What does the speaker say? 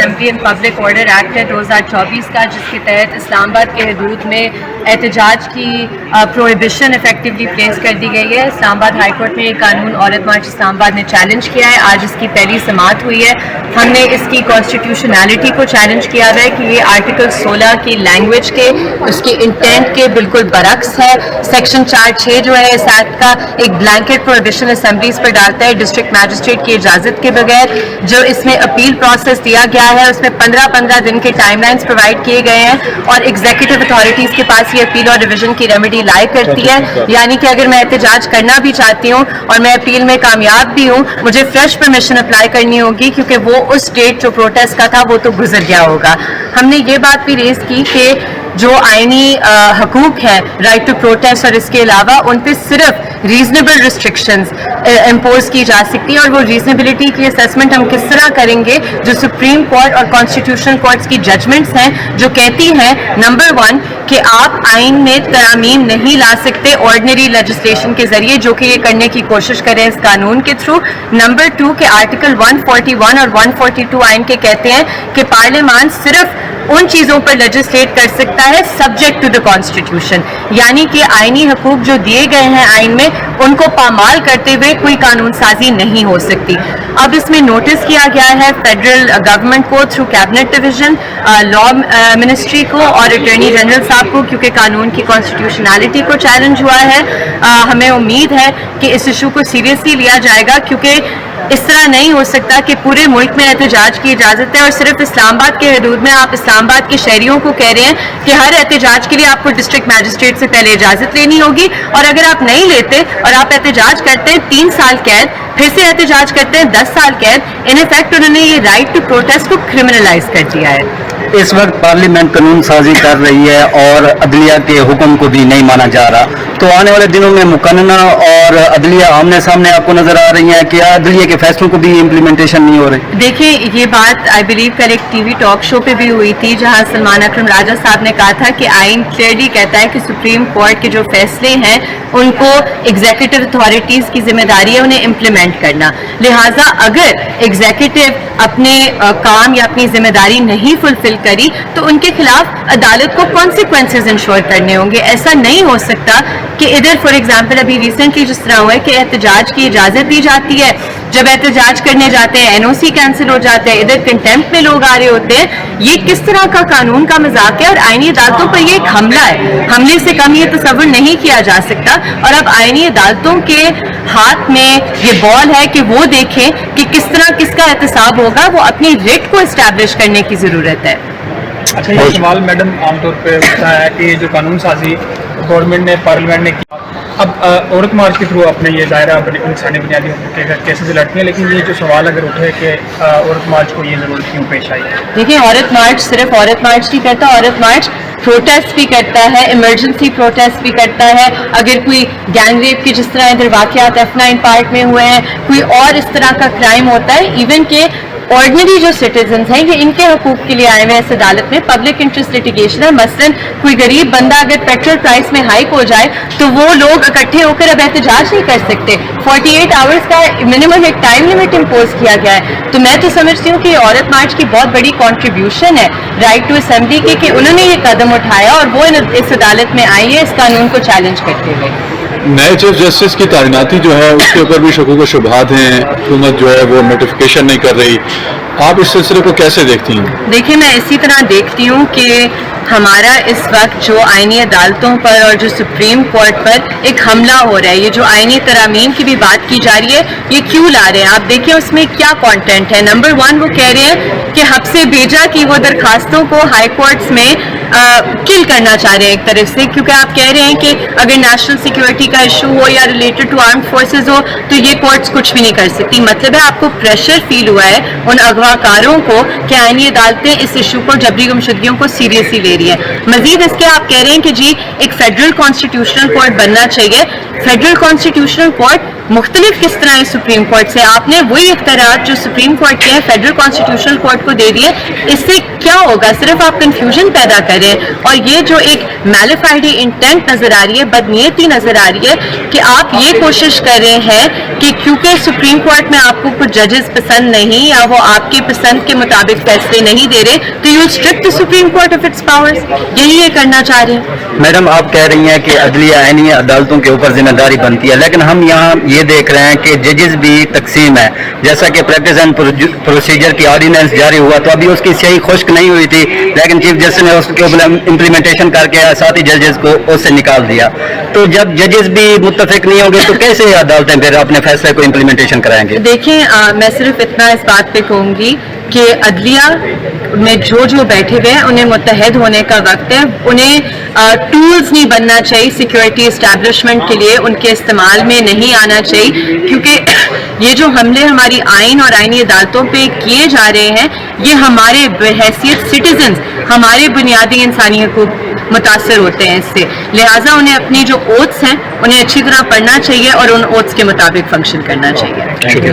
Assembly and public order act ہے 2024 کا، جس کے تحت اسلام آباد کے حدود میں احتجاج کی پروہیبیشن افیکٹولی پلیس کر دی گئی ہے. اسلام آباد ہائی کورٹ میں یہ قانون عورت مارچ اسلام آباد نے چیلنج کیا ہے. آج اس کی پہلی سماعت ہوئی ہے. ہم نے اس کی کانسٹیٹیوشنالٹی کو چیلنج کیا ہے کہ یہ آرٹیکل 16 کی لینگویج کے، اس کی انٹینٹ کے بالکل برعکس ہے. سیکشن 4(6) جو ہے اس ایکٹ کا ایک بلینکٹ پروہیبیشن اسمبلیز پر ڈالتا ہے ڈسٹرکٹ میجسٹریٹ کی اجازت کے بغیر. جو اس میں اپیل پروسیس دیا گیا ہے اس میں 15 دن کے ٹائم لائنز پرووائڈ کیے گئے ہیں، اور ایگزیکٹو اتھارٹیز کے پاس یہ اپیل اور ریویژن کی ریمیڈی لائی کرتی ہے. یعنی کہ اگر میں احتجاج کرنا بھی چاہتی ہوں اور میں اپیل میں کامیاب بھی ہوں، مجھے فریش پرمیشن اپلائی کرنی ہوگی، کیونکہ وہ اس ڈیٹ جو پروٹیسٹ کا تھا وہ تو گزر گیا ہوگا. ہم نے یہ بات بھی ریز کی کہ جو آئینی حقوق ہیں رائٹ ٹو پروٹیسٹ، اور اس کے علاوہ ان پہ صرف ریزنیبل ریسٹرکشنز امپوز کی جا سکتی ہیں، اور وہ ریزنیبلٹی کی اسیسمنٹ ہم کس طرح کریں گے. جو سپریم کورٹ اور کانسٹیٹیوشنل کورٹس کی ججمنٹس ہیں جو کہتی ہیں نمبر 1 کہ آپ آئین میں ترامیم نہیں لا سکتے آرڈنری لیجسلیشن کے ذریعے، جو کہ یہ کرنے کی کوشش کریں اس قانون کے تھرو. نمبر 2 کہ آرٹیکل 141 اور 142 آئین کے کہتے ہیں کہ پارلیمان صرف ان چیزوں پر لیجسلیٹ کر سکتا ہے سبجیکٹ ٹو دا کانسٹیٹیوشن، یعنی کہ آئینی حقوق جو دیے گئے ہیں آئین میں ان کو پامال کرتے ہوئے کوئی قانون سازی نہیں ہو سکتی. اب اس میں نوٹس کیا گیا ہے فیڈرل گورنمنٹ کو تھرو کیبنٹ ڈویژن، لا منسٹری کو اور اٹارنی جنرل صاحب کو، کیونکہ قانون کی کانسٹیٹیوشنالٹی کو چیلنج ہوا ہے. ہمیں امید ہے کہ اس ایشو کو سیریسلی لیا جائے گا، کیونکہ اس طرح نہیں ہو سکتا کہ پورے ملک میں احتجاج کی اجازت ہے اور صرف اسلام آباد کے حدود میں آپ اسلام آباد کے شہریوں کو کہہ رہے ہیں کہ ہر احتجاج کے لیے آپ کو ڈسٹرکٹ میجسٹریٹ سے پہلے اجازت لینی ہوگی، اور اگر آپ نہیں لیتے اور آپ احتجاج کرتے ہیں 3 سال قید، پھر سے احتجاج کرتے ہیں 10 سال قید. ان افیکٹ انہوں نے یہ رائٹ ٹو پروٹیسٹ کو کرمنلائز کر دیا ہے. اس وقت پارلیمنٹ قانون سازی کر رہی ہے اور عدلیہ کے حکم کو بھی نہیں مانا جا رہا، تو آنے والے دنوں میں مقننہ اور عدلیہ آمنے سامنے آپ کو نظر آ رہی ہیں کہ عدلیہ کے فیصلوں کو بھی امپلیمنٹیشن نہیں ہو رہی؟ دیکھیں یہ بات آئی بلیو کل ایک ٹی وی ٹاک شو پہ بھی ہوئی تھی، جہاں سلمان اکرم راجہ صاحب نے کہا تھا کہ آئین کلیئرلی کہتا ہے کہ سپریم کورٹ کے جو فیصلے ہیں ان کو ایگزیکٹو اتھارٹیز کی ذمہ داری ہے انہیں امپلیمنٹ کرنا. لہٰذا اگر ایگزیکٹو اپنے کام یا اپنی ذمہ داری نہیں فلفل کری تو ان کے خلاف عدالت کو کانسیکوینسز انشور کرنے ہوں گے. ایسا نہیں ہو سکتا کہ ادھر فار ایگزامپل ابھی ریسنٹلی جس طرح ہوا ہے کہ احتجاج کی اجازت دی جاتی ہے، جب احتجاج کرنے جاتے ہیں NOC کینسل ہو جاتا ہے، ادھر کنٹمپٹ میں لوگ آ رہے ہوتے ہیں. یہ کس طرح کا قانون کا مذاق ہے، اور آئینی عدالتوں پر یہ ایک حملہ ہے. حملے سے کم یہ تصور نہیں کیا جا سکتا. اور اب آئینی عدالتوں کے ہاتھ میں یہ بال ہے کہ وہ دیکھیں کہ کس طرح کس کا احتساب ہوگا. وہ اپنی ریٹ کو اسٹیبلش کرنے کی ضرورت ہے. اچھا، یہ سوال میڈم عام طور پہ اٹھتا ہے کہ جو قانون سازی گورنمنٹ نے پارلیمنٹ نے کی، اب عورت مارچ کے تھرو اپنے یہ دائرہ انسانی بنیادی حقوق کے کیسز لڑتی ہیں، لیکن یہ جو سوال اگر اٹھے کہ عورت مارچ کو یہ ضرورت کیوں پیش آئی؟ دیکھیں عورت مارچ صرف عورت مارچ نہیں کرتا، عورت مارچ پروٹیسٹ بھی کرتا ہے، ایمرجنسی پروٹیسٹ بھی کرتا ہے. اگر کوئی گینگ ریپ کی جس طرح ادھر واقعات F9 پارٹ میں ہوئے ہیں، کوئی اور اس طرح کا کرائم ہوتا ہے، ایون کہ آرڈنری جو سٹیزنز ہیں یہ ان کے حقوق کے لیے آئے ہوئے اس عدالت میں. پبلک انٹرسٹ لٹیگیشن ہے. مثلاً کوئی غریب بندہ اگر پیٹرول پرائس میں ہائیک ہو جائے تو وہ لوگ اکٹھے ہو کر اب احتجاج نہیں کر سکتے. 48 آورز کا منیمم ایک ٹائم لمٹ امپوز کیا گیا ہے. تو میں تو سمجھتی ہوں کہ یہ عورت مارچ کی بہت بڑی کنٹریبیوشن ہے رائٹ ٹو اسمبلی کی، کہ انہوں نے یہ قدم اٹھایا اور وہ اس عدالت میں آئی ہے اس قانون کو چیلنج کرتے ہوئے. نئے چیف جسٹس کی تعیناتی جو ہے اس کے اوپر بھی شکوک و شبہات ہیں. حکومت جو ہے وہ نوٹیفیکیشن نہیں کر رہی. آپ اس سلسلے کو کیسے دیکھتی ہیں؟ دیکھیں میں اسی طرح دیکھتی ہوں کہ ہمارا اس وقت جو آئینی عدالتوں پر اور جو سپریم کورٹ پر ایک حملہ ہو رہا ہے، یہ جو آئینی ترامیم کی بھی بات کی جا رہی ہے، یہ کیوں لا رہے ہیں؟ آپ دیکھیں اس میں کیا کانٹینٹ ہے. نمبر 1 وہ کہہ رہے ہیں کہ حب سے بھیجا کی وہ درخواستوں کو ہائی کورٹس میں کل کرنا چاہ رہے ہیں ایک طرف سے، کیونکہ آپ کہہ رہے ہیں کہ اگر نیشنل سیکیورٹی کا ایشو ہو یا ریلیٹڈ ٹو آرمڈ فورسز ہو تو یہ کورٹس کچھ بھی نہیں کر سکتی. مطلب ہے آپ کو پریشر فیل ہوا ہے ان اغوا کاروں کو کہ آئینی عدالتیں اس ایشو کو، جبری گمشدگیوں کو سیریسلی لے رہی ہیں. مزید اس کے آپ کہہ رہے ہیں کہ جی ایک فیڈرل کانسٹیٹیوشنل کورٹ بننا چاہیے. فیڈرل کانسٹیٹیوشنل کورٹ مختلف کس طرح ہے سپریم کورٹ سے؟ آپ نے وہی اختیارات جو سپریم کورٹ کے ہیں فیڈرل کانسٹیٹیوشنل کورٹ کو دے دیے. اس سے کیا ہوگا؟ صرف آپ کنفیوژن پیدا کر رہے ہیں. اور یہ جو ایک میلیفائڈ انٹینٹ نظر آ رہی ہے، بدنیتی نظر آ رہی ہے کہ آپ یہ کوشش کر رہے ہیں کہ کیونکہ سپریم کورٹ میں آپ کو کچھ ججز پسند نہیں یا وہ آپ کے اپنی پسند کے مطابق فیصلے نہیں دے رہے تو you struck the Supreme Court of its powers. یہی یہ کرنا چاہ رہے ہیں. میڈم آپ کہہ رہی ہیں کہ عدلیہ عینی عدالتوں کے اوپر ذمہ داری بنتی ہے، لیکن ہم یہاں یہ دیکھ رہے ہیں کہ ججز بھی تقسیم ہے. جیسا کہ پریکٹس اینڈ پروسیجر کی آرڈیننس جاری ہوا تو ابھی اس کی صحیح خشک نہیں ہوئی تھی، لیکن چیف جسٹس نے اس کے اوپر امپلیمنٹیشن کر کے ساتھی ججز کو اس سے نکال دیا. تو جب ججز بھی متفق نہیں ہوں گے تو کیسے عدالتیں پھر اپنے فیصلے کو امپلیمنٹیشن کرائیں گے؟ دیکھیں میں صرف اتنا اس بات پہ کہوں گی کہ عدلیہ میں جو بیٹھے ہوئے ہیں انہیں متحد ہونے کا وقت ہے. انہیں ٹولز نہیں بننا چاہیے سیکورٹی اسٹیبلشمنٹ کے لیے، ان کے استعمال میں نہیں آنا چاہیے، کیونکہ یہ جو حملے ہماری آئین اور آئینی عدالتوں پہ کیے جا رہے ہیں یہ ہمارے بحیثیت سٹیزنز، ہمارے بنیادی انسانی حقوق متاثر ہوتے ہیں اس سے. لہٰذا انہیں اپنی جو اوتھس ہیں انہیں اچھی طرح پڑھنا چاہیے اور ان اوتھس کے مطابق فنکشن کرنا چاہیے. شکریہ.